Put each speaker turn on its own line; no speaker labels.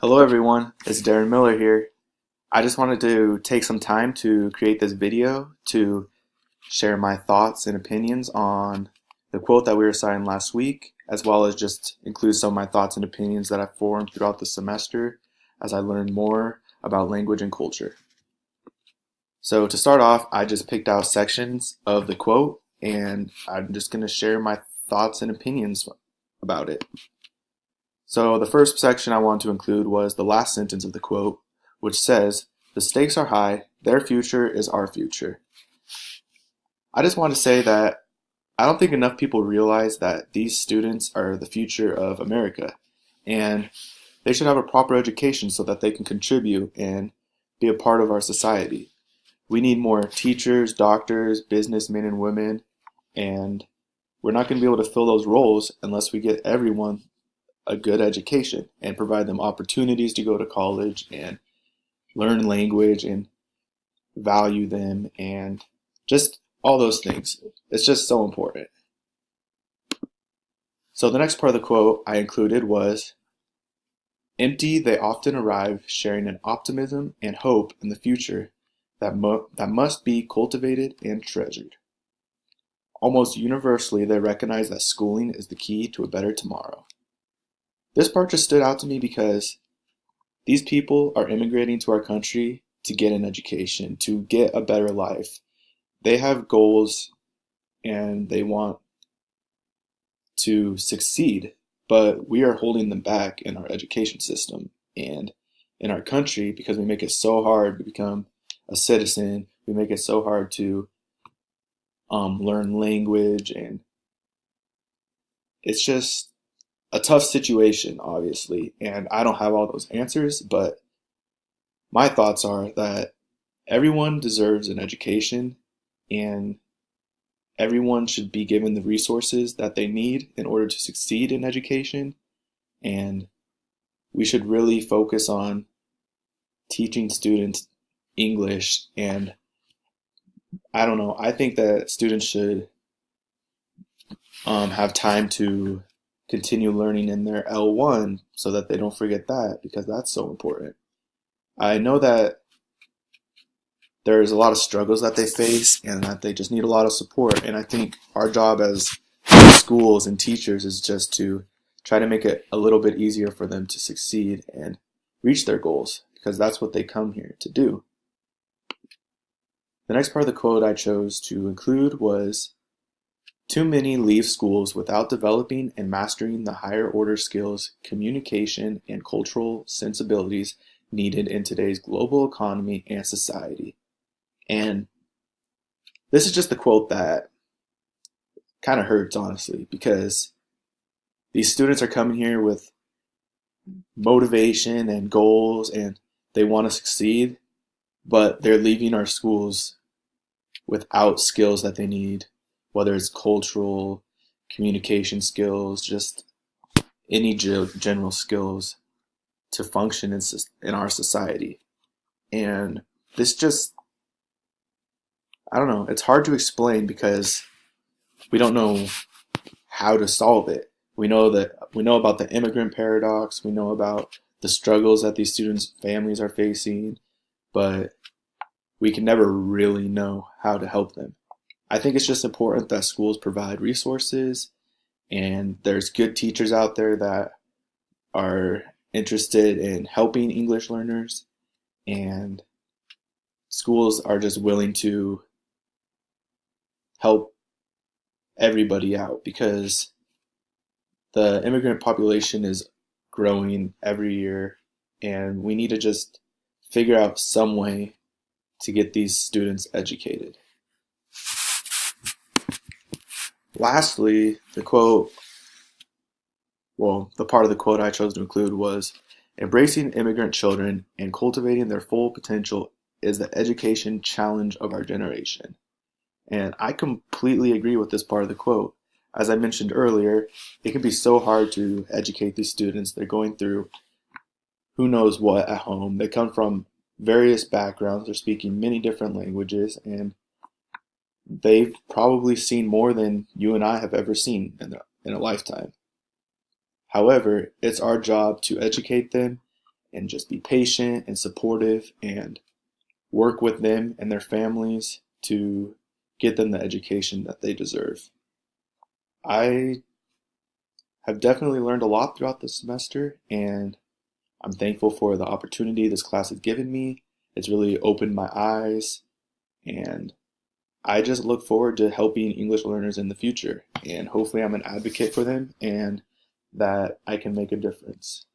Hello everyone, it's Darren Miller here. I just wanted to take some time to create this video to share my thoughts and opinions on the quote that we were assigned last week, as well as just include some of my thoughts and opinions that I formed throughout the semester as I learned more about language and culture. So to start off, I just picked out sections of the quote and I'm just going to share my thoughts and opinions about it. So the first section I want to include was the last sentence of the quote, which says, "The stakes are high, their future is our future." I just want to say that I don't think enough people realize that these students are the future of America, and they should have a proper education so that they can contribute and be a part of our society. We need more teachers, doctors, businessmen and women, and we're not going to be able to fill those roles unless we get everyone a good education and provide them opportunities to go to college and learn language and value them and just all those things. It's just so important. So the next part of the quote I included was, "Empty they often arrive, sharing an optimism and hope in the future that must be cultivated and treasured. Almost universally they recognize that schooling is the key to a better tomorrow." This part just stood out to me because these people are immigrating to our country to get an education, to get a better life. They have goals and they want to succeed, but we are holding them back in our education system and in our country because we make it so hard to become a citizen. We make it so hard to learn language, and it's just a tough situation, obviously, and I don't have all those answers, but my thoughts are that everyone deserves an education and everyone should be given the resources that they need in order to succeed in education, and we should really focus on teaching students English. And I don't know, I think that students should have time to continue learning in their L1 so that they don't forget that, because that's so important. I know that there's a lot of struggles that they face and that they just need a lot of support, and I think our job as schools and teachers is just to try to make it a little bit easier for them to succeed and reach their goals, because that's what they come here to do. The next part of the quote I chose to include was, "Too many leave schools without developing and mastering the higher order skills, communication, and cultural sensibilities needed in today's global economy and society." And this is just the quote that kind of hurts, honestly, because these students are coming here with motivation and goals and they want to succeed, but they're leaving our schools without skills that they need, whether it's cultural, communication skills, just any general skills to function in our society. And this just, I don't know, it's hard to explain because we don't know how to solve it. We know about the immigrant paradox, we know about the struggles that these students' families are facing, but we can never really know how to help them. I think it's just important that schools provide resources and there's good teachers out there that are interested in helping English learners, and schools are just willing to help everybody out because the immigrant population is growing every year and we need to just figure out some way to get these students educated. Lastly, the part of the quote I chose to include was, "Embracing immigrant children and cultivating their full potential is the education challenge of our generation." And I completely agree with this part of the quote. As I mentioned earlier, it can be so hard to educate these students. They're going through who knows what at home. They come from various backgrounds. They're speaking many different languages, and they've probably seen more than you and I have ever seen in a lifetime. However, it's our job to educate them and just be patient and supportive and work with them and their families to get them the education that they deserve. I have definitely learned a lot throughout the semester, and I'm thankful for the opportunity this class has given me. It's really opened my eyes, and I just look forward to helping English learners in the future. And hopefully, I'm an advocate for them and that I can make a difference.